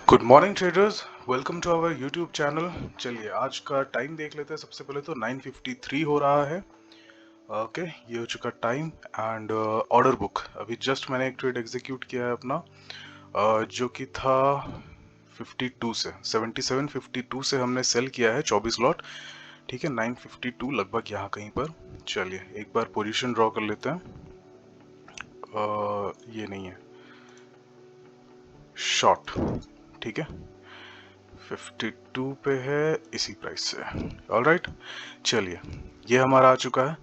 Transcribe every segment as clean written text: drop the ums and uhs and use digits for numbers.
Good morning traders, welcome to our YouTube channel. चलिए आज का टाइम देख लेते हैं। सबसे पहले तो 9:53 हो रहा है। ओके, ये हो चुका टाइम। एंड ऑर्डर बुक अभी जस्ट मैंने एक ट्रेड एग्जीक्यूट किया है अपना, जो कि था 52 से 77.52 से हमने सेल किया है 24 लॉट। ठीक है, 9:52 लगभग यहाँ कहीं पर। चलिए एक बार पोजीशन ड्रॉ कर लेते हैं। ये नहीं है शॉर्ट, ठीक है, 52 पे है इसी प्राइस से। ऑलराइट, चलिए ये हमारा आ चुका है।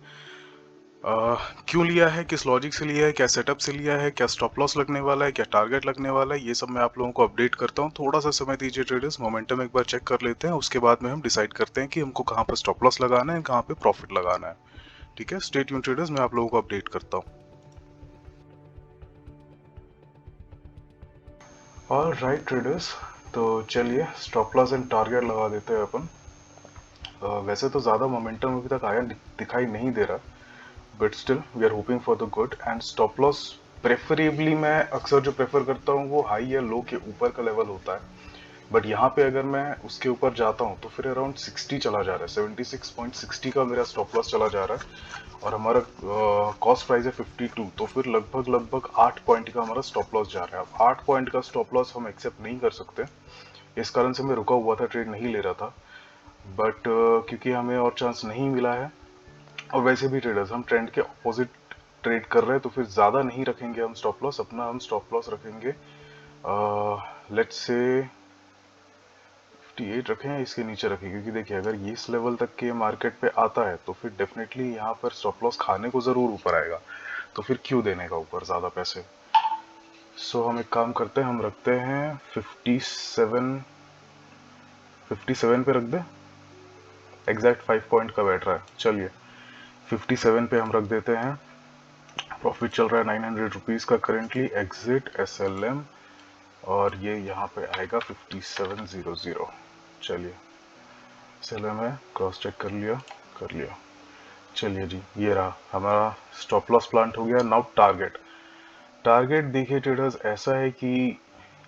क्यों लिया है, किस लॉजिक से लिया है, क्या सेटअप से लिया है, क्या स्टॉप लॉस लगने वाला है, क्या टारगेट लगने वाला है, ये सब मैं आप लोगों को अपडेट करता हूँ। थोड़ा सा समय दीजिए ट्रेडर्स, मोमेंटम एक बार चेक कर लेते हैं, उसके बाद में हम डिसाइड करते हैं कि हमको कहाँ पर स्टॉप लॉस लगाना है, कहाँ पे प्रॉफिट लगाना है। ठीक है, स्टे ट्यून ट्रेडर्स, मैं आप लोगों को अपडेट करता हूँ। ऑल राइट ट्रेडर्स, तो चलिए स्टॉप लॉस एंड टारगेट लगा देते हैं अपन। वैसे तो ज़्यादा मोमेंटम अभी तक आया दिखाई नहीं दे रहा, but still we are hoping for the good. And stop loss preferably मैं अक्सर जो प्रेफर करता हूँ वो हाई या लो के ऊपर का लेवल होता है। बट यहाँ पे अगर मैं उसके ऊपर जाता हूँ तो फिर अराउंड 60 चला जा रहा है, 76.60 का मेरा स्टॉप लॉस चला जा रहा है। और हमारा कॉस्ट प्राइस है 52, तो फिर लगभग लगभग 8 पॉइंट का हमारा स्टॉप लॉस जा रहा है। अब 8 पॉइंट का स्टॉप लॉस हम एक्सेप्ट नहीं कर सकते, इस कारण से मैं रुका हुआ था, ट्रेड नहीं ले रहा था। बट क्योंकि हमें और चांस नहीं मिला है, और वैसे भी ट्रेडर्स हम ट्रेंड के अपोजिट ट्रेड कर रहे हैं, तो फिर ज़्यादा नहीं रखेंगे हम स्टॉप लॉस अपना। हम स्टॉप लॉस रखेंगे लेट्स से 58 रखें या इसके नीचे रखें, क्योंकि देखिए अगर ये इस लेवल तक के मार्केट पे आता है तो फिर डेफिनेटली यहाँ पर स्टॉप लॉस खाने को ज़रूर ऊपर आएगा, तो फिर क्यों देने का ऊपर ज़्यादा पैसे। सो हम एक काम करते हैं, हम रखते हैं 57 पे रख दे। एग्जैक्ट 5 पॉइंट का बैठ रहा है। चलिए 57 पे हम रख देते हैं। प्रॉफिट चल रहा है 900 रुपीज़ का करेंटली। एग्जिट SLM, और ये यहाँ पे आएगा 5700। चलिए SLM है, क्रॉस चेक कर लिया, कर लिया। चलिए जी, ये रहा हमारा स्टॉप लॉस प्लांट हो गया। Now target. टारगेट देखिए ट्रेडर्स, ऐसा है कि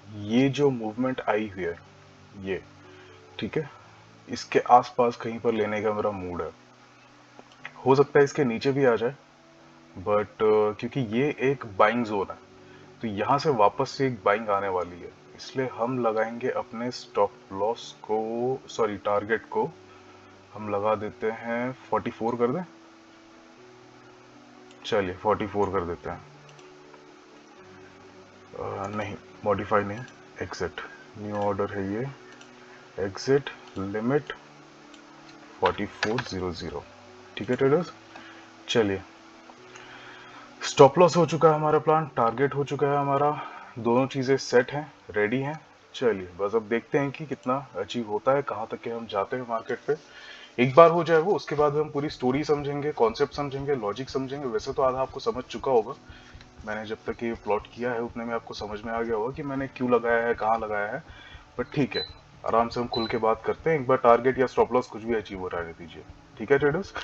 ये जो मूवमेंट आई हुई है ये, ठीक है, इसके आसपास कहीं पर लेने का मेरा मूड है। हो सकता है इसके नीचे भी आ जाए, बट क्योंकि ये एक बाइंग जोन है, तो यहाँ से वापस से एक बाइंग आने वाली है, इसलिए हम लगाएंगे अपने स्टॉप लॉस को, सॉरी टारगेट को हम लगा देते हैं 44 कर दें। चलिए 44 कर देते हैं। नहीं, मॉडिफाई नहीं, एग्जिट, न्यू ऑर्डर है ये। Exit limit 4400। ठीक है ट्रेडर्स, चलिए स्टॉप लॉस हो चुका है हमारा, प्लान टारगेट हो चुका है हमारा, दोनों चीज़ें सेट हैं, रेडी हैं। चलिए बस अब देखते हैं कि कितना अचीव होता है, कहाँ तक के हम जाते हैं मार्केट पे। एक बार हो जाए वो, उसके बाद हम पूरी स्टोरी समझेंगे, कॉन्सेप्ट समझेंगे, लॉजिक समझेंगे। वैसे तो आधा आपको समझ चुका होगा, मैंने जब तक ये प्लॉट किया है उतने में आपको समझ में आ गया होगा कि मैंने क्यों लगाया है, कहाँ लगाया है। बट ठीक है, आराम से हम खुल के बात करते हैं। एक बार टारगेट या स्टॉप लॉस कुछ भी अचीव हो रहने दीजिए। ठीक है ट्रेडर्स,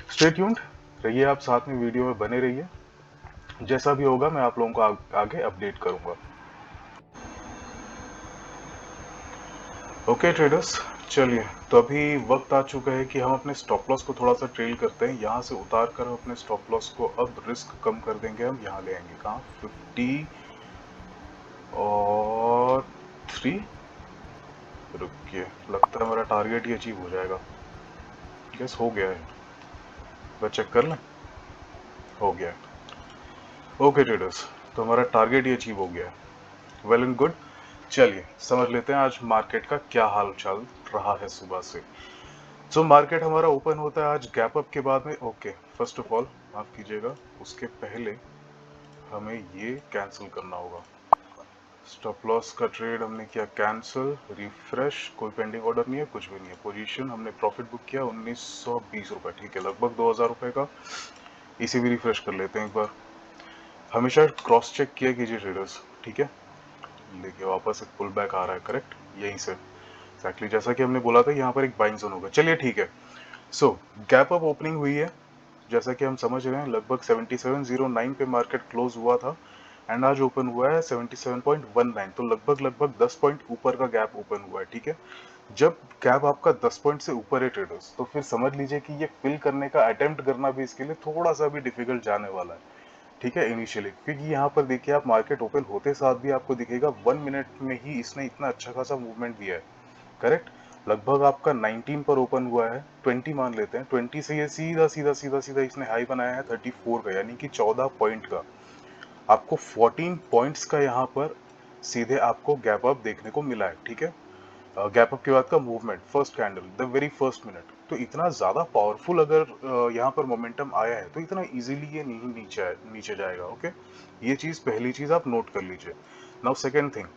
स्टे ट्यून्ड रहिए, आप साथ में वीडियो में बने रहिए, जैसा भी होगा मैं आप लोगों को आगे अपडेट करूंगा। ओके ट्रेडर्स, चलिए तो अभी वक्त आ चुका है कि हम अपने स्टॉप लॉस को थोड़ा सा ट्रेल करते हैं। यहाँ से उतार कर हम अपने स्टॉप लॉस को अब रिस्क कम कर देंगे, हम यहाँ ले आएंगे कहाँ, 50 और 3। रुकिए, लगता है मेरा टारगेट ही अचीव हो जाएगा। यस, हो गया है, बस चेक कर लें, हो गया है। ओके ट्रेडर्स, तो हमारा टारगेट ही अचीव हो गया है। Well and good. चलिए समझ लेते हैं आज मार्केट का क्या हाल चाल रहा है सुबह से। सो मार्केट हमारा ओपन होता है आज गैप अप के बाद में। ओके, फर्स्ट ऑफ ऑल माफ कीजिएगा, उसके पहले हमें ये कैंसिल करना होगा। स्टॉप लॉस का ट्रेड हमने किया कैंसिल, रिफ्रेश, कोई पेंडिंग ऑर्डर नहीं है, कुछ भी नहीं है। पोजीशन हमने प्रॉफिट बुक किया 1920 रुपये, ठीक है, लगभग 2000 रुपये का। इसे भी रिफ्रेश कर लेते हैं एक बार। हमेशा क्रॉस चेक किया कीजिए ट्रेडर्स, ठीक है। देखिए वापस एक पुल बैक आ रहा है, करेक्ट, यहीं से एक्जैक्टली जैसा कि हमने बोला था, यहाँ पर एक बाइंग जोन होगा। चलिए ठीक है। सो गैप अप ओपनिंग हुई है, जैसा कि हम समझ रहे हैं, लगभग 7709 पे मार्केट क्लोज हुआ था। एंड आज ओपन हुआ है 77.19, तो लगभग लगभग 10 पॉइंट ऊपर का गैप ओपन हुआ है। ठीक है, जब गैप आपका 10 पॉइंट से ऊपर है ट्रेडर्स, तो फिर समझ लीजिए कि ये फिल करने का अटेम्प्ट करना भी इसके लिए थोड़ा सा भी डिफिकल्ट जाने वाला है। ठीक है, इनिशियली, क्योंकि यहाँ पर देखिए आप मार्केट ओपन होते साथ भी आपको दिखेगा 1 मिनट में ही इसने इतना अच्छा खासा मूवमेंट दिया है। करेक्ट, लगभग आपका 19 पर ओपन हुआ है, 20 मान लेते हैं, 20 से ये सीधा सीधा सीधा सीधा इसने हाई बनाया है 34 का, यानी कि 14 पॉइंट का। आपको 14 पॉइंट्स का यहाँ पर सीधे आपको गैप अप देखने को मिला है। ठीक है, गैप अप के बाद का movement, first candle, the very first minute, तो इतना ज्यादा पावरफुल अगर यहाँ पर मोमेंटम आया है तो इतना इजीली ये नहीं नीचे जाएगा। ओके, ये चीज पहली चीज आप नोट कर लीजिए। नाउ सेकेंड थिंग,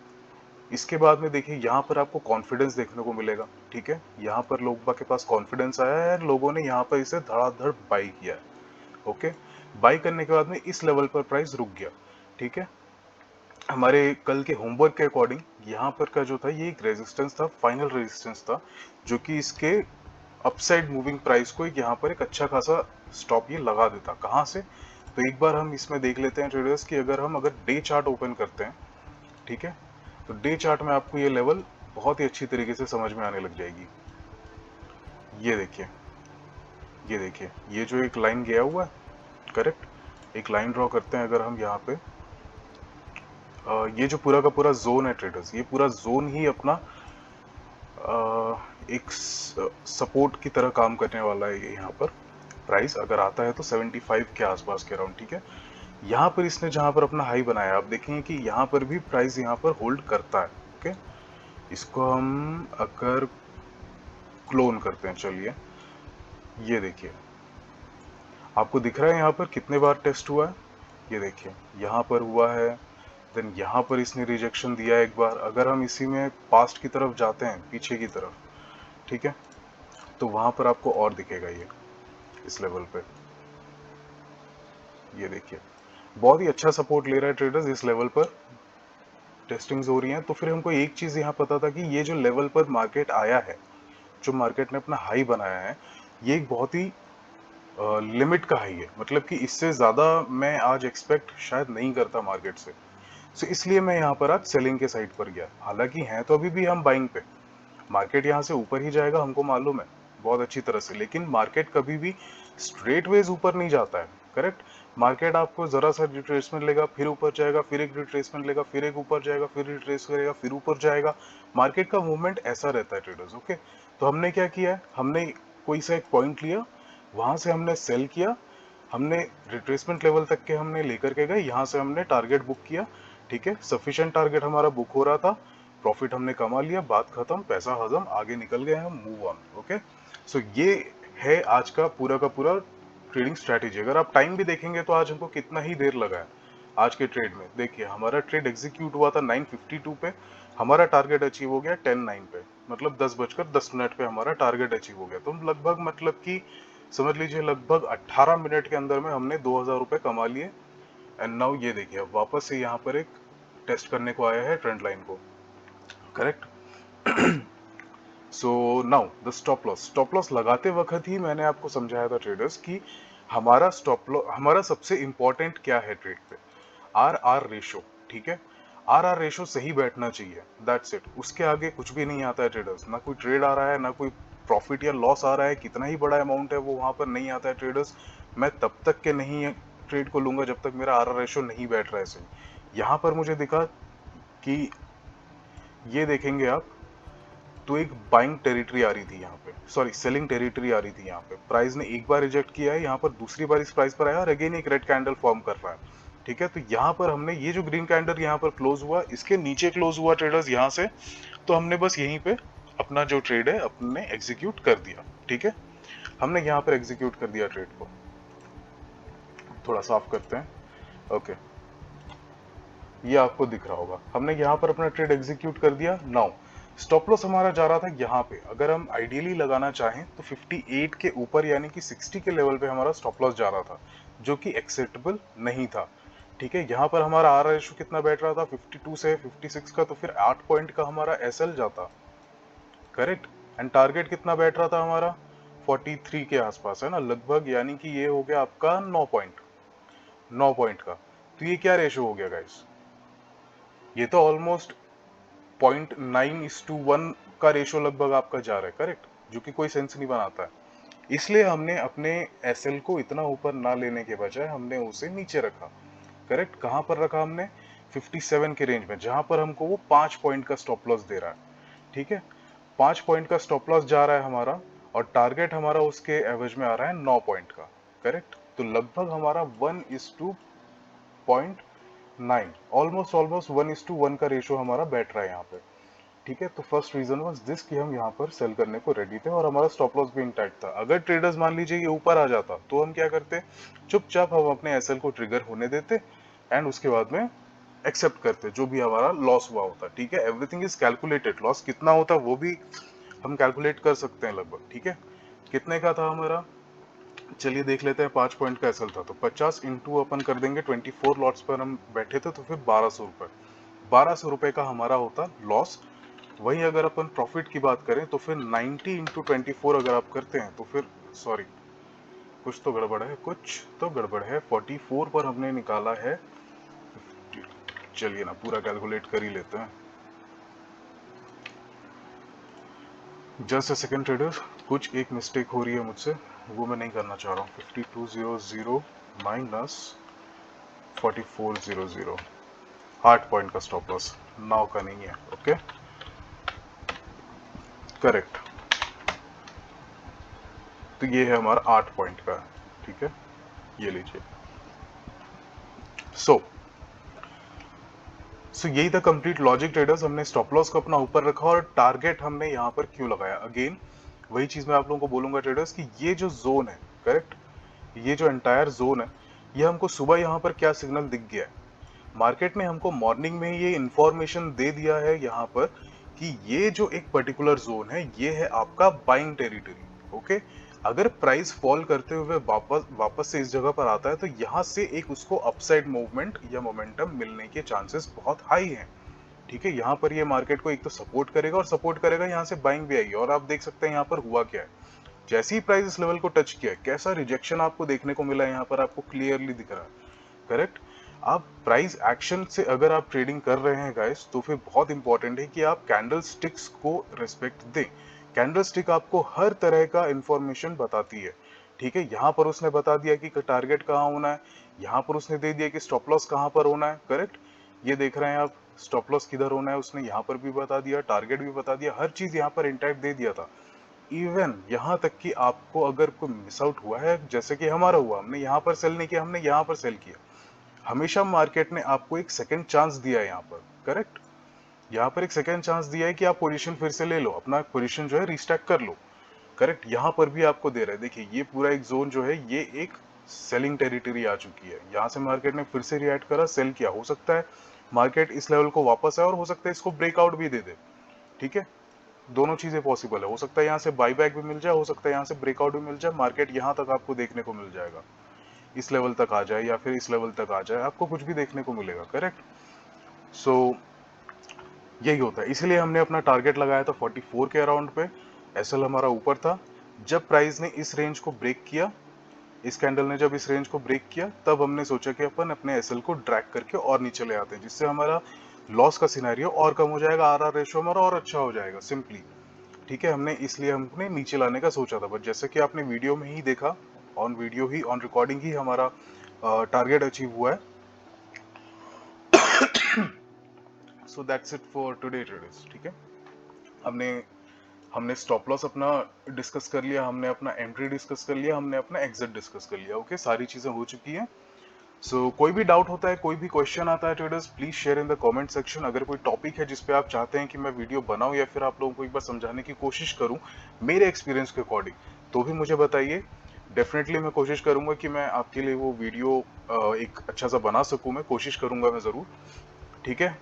इसके बाद में देखिए यहाँ पर आपको कॉन्फिडेंस देखने को मिलेगा। ठीक है, यहाँ पर लोगों के पास कॉन्फिडेंस आया है, लोगों ने यहाँ पर इसे धड़ाधड़ बाई किया है। ओके, बाई करने के बाद में इस लेवल पर प्राइस रुक गया। ठीक है, हमारे कल के होमवर्क के अकॉर्डिंग यहाँ पर का जो था ये एक रेजिस्टेंस था, फाइनल रेजिस्टेंस था, जो कि इसके अपसाइड मूविंग प्राइस को यहाँ पर एक अच्छा खासा स्टॉप ये लगा देता। कहाँ से, तो एक बार हम इसमें देख लेते हैं ट्रेडर्स कि अगर डे चार्ट ओपन करते हैं, ठीक है, तो डे चार्ट में आपको ये लेवल बहुत ही अच्छी तरीके से समझ में आने लग जाएगी। ये देखिए, ये देखिए, ये जो एक लाइन गया हुआ है, करेक्ट, एक लाइन ड्रॉ करते हैं अगर हम यहाँ पे, ये जो पूरा का पूरा जोन है ट्रेडर्स, ये पूरा जोन ही अपना एक सपोर्ट की तरह काम करने वाला है। ये यहाँ पर प्राइस अगर आता है तो 75 के आसपास के अराउंड। ठीक है, यहाँ पर इसने जहाँ पर अपना हाई बनाया, आप देखेंगे कि यहाँ पर भी प्राइस यहाँ पर होल्ड करता है। ओके, इसको हम अगर क्लोन करते हैं, चलिए, ये देखिए, आपको दिख रहा है यहाँ पर कितने बार टेस्ट हुआ है। ये देखिए, यहाँ पर हुआ है, देन यहाँ पर इसने रिजेक्शन दिया एक बार। अगर हम इसी में पास्ट की तरफ जाते हैं, पीछे की तरफ, ठीक है, तो वहां पर आपको और दिखेगा ये इस लेवल पे। ये देखिए, बहुत ही अच्छा सपोर्ट ले रहा है ट्रेडर्स, इस लेवल पर टेस्टिंग्स हो रही हैं। तो फिर हमको एक चीज यहाँ पता था कि ये जो लेवल पर मार्केट आया है, जो मार्केट ने अपना हाई बनाया है, ये एक बहुत ही लिमिट का हाई है, मतलब कि इससे ज्यादा मैं आज एक्सपेक्ट शायद नहीं करता मार्केट से। सो इसलिए मैं यहाँ पर आज सेलिंग के साइड पर गया। हालांकि हैं तो अभी भी हम बाइंग पे, मार्केट यहाँ से ऊपर ही जाएगा, हमको मालूम है बहुत अच्छी तरह से, लेकिन मार्केट कभी भी स्ट्रेट वेज ऊपर नहीं जाता है। करेक्ट, मार्केट आपको जरा सा रिट्रेसमेंट लेगा, फिर ऊपर जाएगा, फिर एक रिट्रेसमेंट लेगा, फिर एक ऊपर जाएगा, फिर रिट्रेस करेगा, फिर ऊपर जाएगा। मार्केट का मूवमेंट ऐसा रहता है ट्रेडर्स। ओके, तो हमने क्या किया है, हमने कोई सा एक पॉइंट लिया, वहां से हमने सेल किया, हमने रिट्रेसमेंट लेवल तक के हमने लेकर के गए, यहाँ से हमने टारगेट बुक किया। ठीक है, सफिशिएंट टारगेट हमारा बुक हो रहा था, प्रॉफिट हमने कमा लिया, बात खत्म, पैसा हजम, आगे निकल गए हम, मूव ऑन। ओके, सो ये है आज का पूरा ट्रेडिंग स्ट्रैटेजी। अगर आप टाइम भी देखेंगे तो आज हमको कितना ही देर लगा है आज के ट्रेड में। देखिए, हमारा ट्रेड एग्जीक्यूट हुआ था 9:52 पे, हमारा टारगेट अचीव हो गया 10:09 पे, मतलब 10:10 पे हमारा टारगेट अचीव हो गया। तो लगभग, मतलब कि समझ लीजिए लगभग 18 मिनट के अंदर में हमने 2000 रुपए कमा लिए। एंड नाउ ये देखिए, अब वापस से यहाँ पर एक टेस्ट करने को आया है ट्रेंड लाइन को। Correct, so now the stop loss लगाते वक्त ही मैंने आपको समझाया था ट्रेडर्स कि हमारा स्टॉप लॉस, हमारा सबसे इंपॉर्टेंट क्या है ट्रेड पे, आर आर रेशो। ठीक है, आर आर रेशो सही बैठना चाहिए, दैट्स इट, उसके आगे कुछ भी नहीं आता है ट्रेडर्स। ना कोई ट्रेड आ रहा है, ना कोई प्रॉफिट या लॉस आ रहा है, कितना ही बड़ा अमाउंट है वो वहां पर नहीं आता है ट्रेडर्स। मैं तब तक के नहीं ट्रेड को लूंगा जब तक मेरा आर आर रेशो नहीं बैठ रहा है सही। यहाँ पर मुझे दिखा कि, ये देखेंगे आप, तो एक बाइंग टेरिटरी आ रही थी यहाँ पे, सॉरी सेलिंग टेरिटरी आ रही थी यहाँ पे। प्राइस ने एक बार रिजेक्ट किया है, यहाँ पर दूसरी बार इस प्राइस पर आया और अगेन एक रेड कैंडल फॉर्म कर रहा है। ठीक है, तो यहाँ पर हमने ये जो ग्रीन कैंडल यहाँ पर क्लोज हुआ, इसके नीचे क्लोज हुआ ट्रेडर्स यहाँ से, तो हमने बस यहीं पे अपना जो ट्रेड है अपने एग्जीक्यूट कर दिया। ठीक है, हमने यहाँ पर एग्जीक्यूट कर दिया ट्रेड को। थोड़ा साफ करते हैं। ओके, ये आपको दिख रहा होगा, हमने यहाँ पर अपना ट्रेड एग्जीक्यूट कर दिया। नाउ स्टॉप लॉस हमारा जा रहा था यहाँ पे, अगर हम आइडियली लगाना चाहें तो 58 के ऊपर, यानी कि 60 के लेवल पे हमारा स्टॉप लॉस जा रहा था, जो कि एक्सेप्टेबल नहीं था। ठीक है, यहाँ पर हमारा आर रेशो कितना बैठ रहा था, 52 से 56 का, तो फिर 8 पॉइंट का हमारा एसएल जाता। करेक्ट, एंड टारगेट कितना बैठ रहा था हमारा, 43 के आसपास है ना लगभग, यानी कि ये हो गया आपका 9 पॉइंट, 9 पॉइंट का। तो ये क्या रेशो हो गया गाइस, ये तो ऑलमोस्ट 0.9:1 का रेशो लगभग आपका जा रहा है, करेक्ट, जो कि कोई सेंस नहीं बनाता है। इसलिए हमने अपने एसएल को इतना ऊपर ना लेने के बजाय हमने उसे नीचे रखा, करेक्ट। कहां पर रखा हमने, 57 के रेंज में, जहां पर हमको वो 5 पॉइंट का स्टॉप लॉस दे रहा है, ठीक है। 5 पॉइंट का स्टॉप लॉस जा रहा है हमारा, और टारगेट हमारा उसके एवरेज में आ रहा है 9 पॉइंट का, करेक्ट। तो लगभग हमारा 1:0.9, ऑलमोस्ट 1:1 का रेशो हमारा बैठ रहा है यहाँ पे, ठीक है। तो फर्स्ट रीजन वाज दिस कि हम यहाँ पर सेल करने को रेडी थे और हमारा स्टॉप लॉस भी इंटैक्ट था। अगर ट्रेडर्स मान लीजिए ये ऊपर आ जाता तो हम क्या करते, चुपचाप हम अपने एसएल को ट्रिगर होने देते एंड उसके बाद में एक्सेप्ट करते जो भी हमारा लॉस हुआ होता, ठीक है। एवरीथिंग इज कैलकुलेटेड, लॉस कितना होता वो भी हम कैलकुलेट कर सकते हैं लगभग, ठीक है। कितने का था हमारा, चलिए देख लेते हैं। 5 पॉइंट का एसएल था तो 50 इंटू अपन कर देंगे 24 लॉट्स पर हम बैठे थे, तो फिर 1200 रुपए, 1200 रुपए का हमारा होता लॉस। वहीं अगर अपन प्रॉफिट की बात करें तो फिर 90 इंटू 24 अगर आप करते हैं तो फिर सॉरी कुछ तो गड़बड़ है, 44 पर हमने निकाला है 50। चलिए ना पूरा कैलकुलेट कर ही लेते हैं, जस्ट अ सेकंड ट्रेडर, कुछ एक मिस्टेक हो रही है मुझसे, वो मैं नहीं करना चाह रहा हूँ। 5200 माइनस 4400, 8 पॉइंट का स्टॉप लॉस, 9 का नहीं है, ओके करेक्ट। तो ये है हमारा 8 पॉइंट का, ठीक है, ये लीजिए। सो यही था कंप्लीट लॉजिक ट्रेडर्स। हमने स्टॉप लॉस को अपना ऊपर रखा और टारगेट हमने यहाँ पर क्यों लगाया, अगेन वही चीज मैं आप लोगों को बोलूंगा ट्रेडर्स कि ये जो जोन है, करेक्ट, ये जो एंटायर जोन है, ये हमको सुबह यहाँ पर क्या सिग्नल दिख गया है, मार्केट ने हमको मॉर्निंग में ये इंफॉर्मेशन दे दिया है यहाँ पर कि ये जो एक पर्टिकुलर जोन है ये है आपका बाइंग टेरिटरी, ओके। अगर प्राइस फॉल करते हुए वापस से इस जगह पर आता है तो यहाँ से एक उसको अपसाइड मूवमेंट या मोमेंटम मिलने के चांसेस बहुत हाई हैं, ठीक है। यहाँ पर ये मार्केट को एक तो सपोर्ट करेगा और सपोर्ट करेगा, यहाँ से बाइंग भी आएगी। और आप देख सकते हैं यहाँ पर हुआ क्या है, जैसे ही प्राइस इस लेवल को टच किया कैसा रिजेक्शन आपको देखने को मिला, यहाँ पर आपको क्लियरली दिख रहा है, करेक्ट। आप प्राइस एक्शन से अगर आप ट्रेडिंग कर रहे हैं गाइस तो फिर बहुत इंपॉर्टेंट है कि आप कैंडल स्टिक्स को रिस्पेक्ट दें। कैंडल स्टिक आपको हर तरह का इंफॉर्मेशन बताती है, ठीक है। यहाँ पर उसने बता दिया कि टारगेट कहाँ होना है, यहाँ पर उसने दे दिया कि स्टॉप लॉस कहाँ पर होना है, करेक्ट। ये देख रहे हैं आप, स्टॉप लॉस किधर होना है उसने यहाँ पर भी बता दिया, टारगेट भी बता दिया, हर चीज यहाँ पर इंटैक्ट दे दिया था। इवन यहाँ तक कि आपको अगर कोई मिस आउट हुआ है, जैसे कि हमारा हुआ, हमने यहाँ पर सेल नहीं किया, हमने यहाँ पर सेल किया, हमेशा मार्केट ने आपको एक सेकंड चांस दिया है यहाँ पर, करेक्ट। यहाँ पर एक सेकंड चांस दिया है कि आप पोजीशन फिर से ले लो, अपना पोजीशन जो है रिस्टैक कर लो, करेक्ट। यहाँ पर भी आपको दे रहा है, देखिए ये पूरा एक जोन जो है ये एक सेलिंग टेरिटरी आ चुकी है। यहाँ से मार्केट ने फिर से रिएक्ट करा, सेल किया, हो सकता है मार्केट इस लेवल को वापस आए और हो सकता है इसको ब्रेकआउट भी दे दे, ठीक है। दोनों चीजें पॉसिबल है, हो सकता है यहाँ से बाई बैक भी मिल जाए, हो सकता है यहाँ से ब्रेकआउट भी मिल जाए, मार्केट यहाँ तक आपको देखने को मिल जाएगा, इस लेवल तक आ जाए या फिर इस लेवल तक आ जाए, आपको कुछ भी देखने को मिलेगा, करेक्ट। सो यही होता है, इसीलिए हमने अपना टारगेट लगाया था 44 के अराउंड पे, एसएल हमारा ऊपर था। जब प्राइस ने इस रेंज को ब्रेक किया, इस कैंडल ने जब इस रेंज को ब्रेक किया, तब हमने सोचा कि अपन अपने एसएल को ड्रैग करके और नीचे ले आते हैं, जिससे हमारा लॉस का सिनेरियो और कम हो जाएगा, आरआर रेशियो हमारा और अच्छा हो जाएगा सिंपली, ठीक है। हमने इसलिए हमने नीचे लाने का सोचा था, बट जैसे कि आपने वीडियो में ही देखा, ऑन वीडियो ही, ऑन रिकॉर्डिंग ही हमारा टारगेट अचीव हुआ है। So that's it for today traders, ठीक है। हमने हमने स्टॉप लॉस अपना डिस्कस कर लिया, हमने अपना एंट्री डिस्कस कर लिया, हमने अपना एग्जिट डिस्कस कर लिया, ओके, सारी चीजें हो चुकी हैं। सो कोई भी डाउट होता है, कोई भी क्वेश्चन आता है traders, please share in the comment section. अगर कोई टॉपिक है जिस पे आप चाहते हैं कि मैं वीडियो बनाऊं या फिर आप लोगों को एक बार समझाने की कोशिश करूं मेरे एक्सपीरियंस के अकॉर्डिंग, तो भी मुझे बताइए। डेफिनेटली मैं कोशिश करूंगा कि मैं आपके लिए वो वीडियो एक अच्छा सा बना सकूं, मैं कोशिश करूंगा मैं जरूर, ठीक है।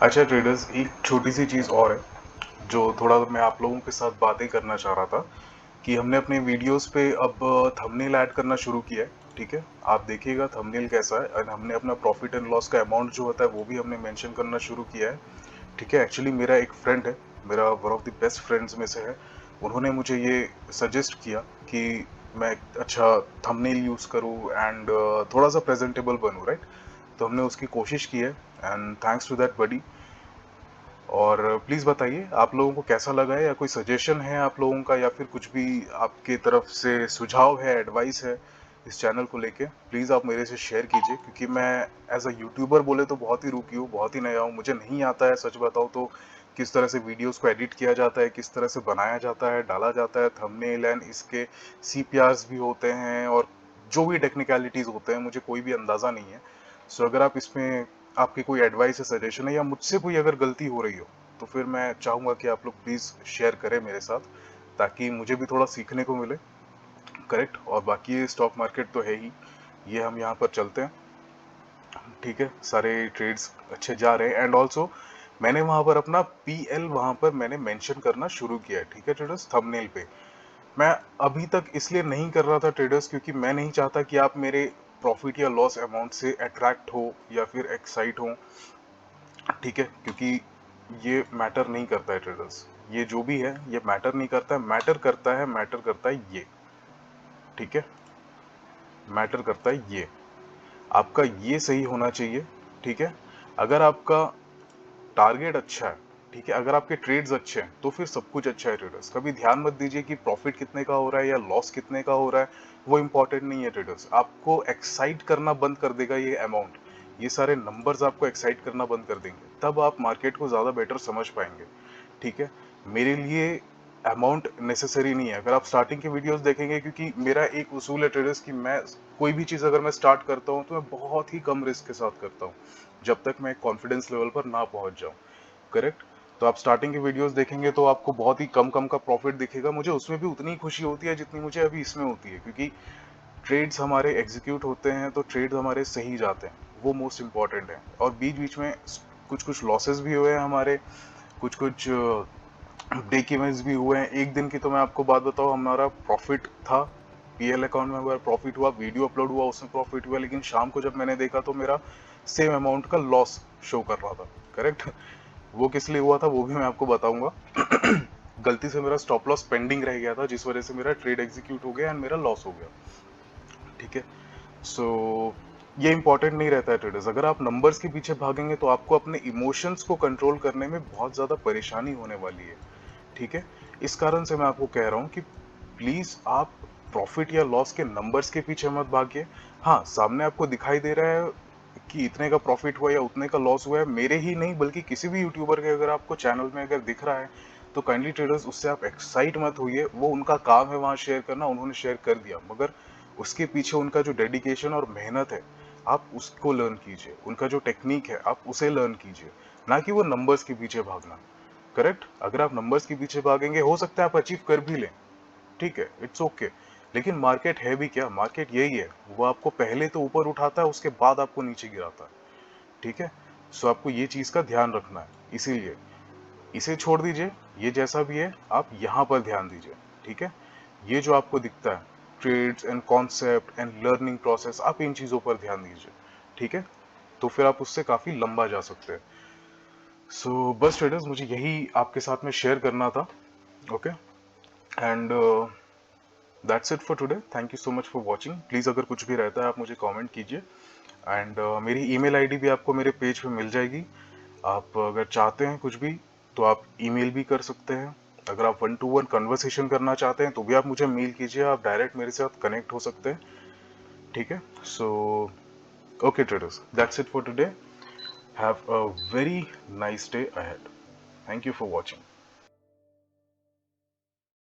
अच्छा ट्रेडर्स, एक छोटी सी चीज और है जो थोड़ा मैं आप लोगों के साथ बातें करना चाह रहा था, कि हमने अपने वीडियोस पे अब थंबनेल ऐड करना शुरू किया है, ठीक है। आप देखिएगा थंबनेल कैसा है, और हमने अपना प्रॉफिट एंड लॉस का अमाउंट जो होता है वो भी हमने मेंशन करना शुरू किया है, ठीक है। एक्चुअली मेरा एक फ्रेंड है, मेरा one of the best friends में से है, उन्होंने मुझे ये सजेस्ट किया कि मैं एक अच्छा थंबनेल यूज़ करूँ एंड थोड़ा सा प्रेजेंटेबल बनूँ, राइट? तो हमने उसकी कोशिश की है एंड थैंक्स टू दैट बडी। और प्लीज़ बताइए आप लोगों को कैसा लगा है, या कोई सजेशन है आप लोगों का, या फिर कुछ भी आपके तरफ से सुझाव है, एडवाइस है इस चैनल को लेके, प्लीज़ आप मेरे से शेयर कीजिए। क्योंकि मैं एज अ यूट्यूबर बोले तो बहुत ही रूकी हूँ, बहुत ही नया हूँ, मुझे नहीं आता है सच बताऊँ तो किस तरह से वीडियोस को एडिट किया जाता है, किस तरह से बनाया जाता है, डाला जाता है थंबनेल, एंड इसके CPRs भी होते हैं, और जो भी टेक्निकलिटीज़ होते हैं मुझे कोई भी अंदाज़ा नहीं है। सो अगर आप इसमें आपकी कोई एडवाइस है, सजेशन है, या मुझसे कोई अगर गलती हो रही हो, तो फिर मैं चाहूँगा कि आप लोग प्लीज़ शेयर करें मेरे साथ, ताकि मुझे भी थोड़ा सीखने को मिले। करेक्ट। और बाकी ये स्टॉक मार्केट तो है ही, ये हम यहाँ पर चलते हैं, ठीक है। सारे ट्रेड्स अच्छे जा रहे हैं, एंड ऑल्सो मैंने वहाँ पर अपना PL वहाँ पर मैंने मेंशन करना शुरू किया है, ठीक है ट्रेडर्स, थंबनेल पे। मैं अभी तक इसलिए नहीं कर रहा था ट्रेडर्स, क्योंकि मैं नहीं चाहता कि आप मेरे प्रॉफिट या लॉस अमाउंट से अट्रैक्ट हो या फिर एक्साइट हो, ठीक है। क्योंकि ये मैटर नहीं करता है ट्रेडर्स, ये जो भी है ये मैटर नहीं करता है, मैटर करता है ये, ठीक है। मैटर करता है ये, आपका ये सही होना चाहिए, ठीक है। अगर आपका टारगेट अच्छा है, ठीक है, अगर आपके ट्रेड्स अच्छे हैं तो फिर सब कुछ अच्छा है ट्रेडर्स। कभी ध्यान मत दीजिए कि प्रॉफिट कितने का हो रहा है या लॉस कितने का हो रहा है, वो इंपॉर्टेंट नहीं है ट्रेडर्स। आपको एक्साइट करना बंद कर देगा ये अमाउंट, ये सारे नंबर्स आपको एक्साइट करना बंद कर देंगे, तब आप मार्केट को ज़्यादा बेटर समझ पाएंगे, ठीक है। मेरे लिए अमाउंट नेसेसरी नहीं है। अगर आप स्टार्टिंग के वीडियोस देखेंगे, क्योंकि मेरा एक उसूल है ट्रेडर्स कि मैं कोई भी चीज़ अगर मैं स्टार्ट करता हूँ तो मैं बहुत ही कम रिस्क के साथ करता हूँ, जब तक मैं कॉन्फिडेंस लेवल पर ना पहुंच जाऊं, करेक्ट। तो आप स्टार्टिंग के वीडियोस देखेंगे तो आपको बहुत ही कम कम का प्रॉफिट दिखेगा, मुझे उसमें भी उतनी खुशी होती है जितनी मुझे अभी इसमें होती है, क्योंकि ट्रेड्स हमारे एग्जीक्यूट होते हैं तो ट्रेड्स हमारे सही जाते हैं, वो मोस्ट इंपॉर्टेंट है। और बीच बीच में कुछ कुछ लॉसेस भी हुए हैं हमारे, कुछ कुछ ब्रेक इवेंट्स भी हुए हैं। एक दिन की तो मैं आपको बात बताऊं, हमारा प्रॉफिट था, PL अकाउंट में हमारा प्रॉफिट हुआ, वीडियो अपलोड हुआ उसमें प्रॉफिट हुआ, लेकिन शाम को जब मैंने देखा तो मेरा सेम अमाउंट का लॉस शो कर रहा था, करेक्ट। वो किस लिए हुआ था वो भी मैं आपको बताऊंगा। गलती से मेरा स्टॉप लॉस पेंडिंग रह गया था, जिस वजह से मेरा ट्रेड एग्जीक्यूट हो गया एंड मेरा लॉस हो गया, ठीक है। सो ये इंपॉर्टेंट नहीं रहता है ट्रेडर्स। अगर आप नंबर्स के पीछे भागेंगे तो आपको अपने इमोशंस को कंट्रोल करने में बहुत ज़्यादा परेशानी होने वाली है, ठीक है। इस कारण से मैं आपको कह रहा हूँ कि प्लीज़ आप प्रॉफिट या लॉस के नंबर्स के पीछे मत भागिए। हाँ, सामने आपको दिखाई दे रहा है कि इतने का प्रॉफिट हुआ या उतने का लॉस हुआ है, मेरे ही नहीं बल्कि किसी भी यूट्यूबर के अगर आपको चैनल में अगर दिख रहा है, तो काइंडली ट्रेडर्स उससे आप एक्साइट मत होइए। वो उनका काम है वहाँ शेयर करना, उन्होंने शेयर कर दिया, मगर उसके पीछे उनका जो डेडिकेशन और मेहनत है, आप उसको लर्न कीजिए। उनका जो टेक्निक है आप उसे लर्न कीजिए, ना कि वो नंबर्स के पीछे भागना, करेक्ट। अगर आप नंबर्स के पीछे भागेंगे हो सकता है आप अचीव कर भी लें, ठीक है, इट्स ओके। लेकिन मार्केट है भी क्या, मार्केट यही है, वो आपको पहले तो ऊपर उठाता है, उसके बाद आपको नीचे गिराता है, ठीक है। सो आपको ये चीज का ध्यान रखना है, इसीलिए इसे छोड़ दीजिए, ये जैसा भी है आप यहाँ पर ध्यान दीजिए, ठीक है। ये जो आपको दिखता है, trades and concept and learning process, आप इन चीजों पर ध्यान दीजिए, ठीक है। तो फिर आप उससे काफी लंबा जा सकते हैं। सो बस ट्रेडर्स, मुझे यही आपके साथ में शेयर करना था, okay. And that's it for today. Thank you so much for watching. Please अगर कुछ भी रहता है आप मुझे कमेंट कीजिए, एंड मेरी ईमेल आईडी भी आपको मेरे पेज पे मिल जाएगी। आप अगर चाहते हैं कुछ भी तो आप ईमेल भी कर सकते हैं। अगर आप 1-to-1 कन्वर्सेशन करना चाहते हैं तो भी आप मुझे मेल कीजिए, आप डायरेक्ट मेरे साथ कनेक्ट हो सकते हैं, ठीक है। So okay traders, that's it for today. Have a very nice day ahead. Thank you for watching.